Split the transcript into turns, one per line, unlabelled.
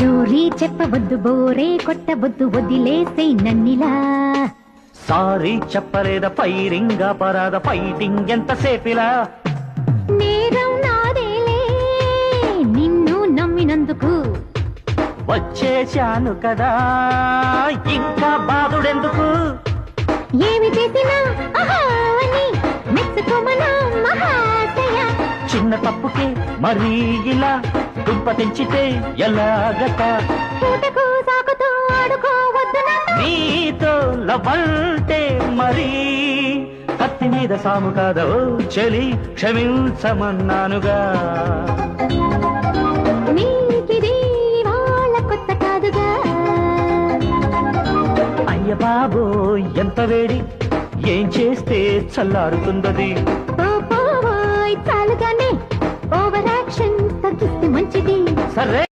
Story చెప్పవద్దు, బోరే కొట్టవద్దు, వదిలేసే నన్నిలా.
సారీ చెప్పలేద, ఫైరింగ్ పరాద, ఫైటింగ్ ఎంతసేపిలా.
నేరం నాదేలే నిన్ను నమ్మినందుకు.
వచ్చేశాను కదా ఇంకా బాధుడెందుకు.
ఏమి చేసినా ఆహా అని మెచ్చుకోమనా మహాశయ.
చిన్న తప్పుకే మరీ ఇలా దుంప తెంచితే ఎలాగట.
పూటకు సాకుతో ఆడుకోవద్దు
నీతో లవంటే మరీ కత్తి మీద సాము కాదో చెలి, క్షమించమన్నానుగా.
నీకిది వాళ్ళ కొత్త కాదుగా.
అయ్య బాబో ఎంత వేడి, ఏం చేస్తే చల్లారుతుందది.
చాలుగానే ఓవర్ యాక్షన్ తగ్గిస్తే మంచిది.
సరే.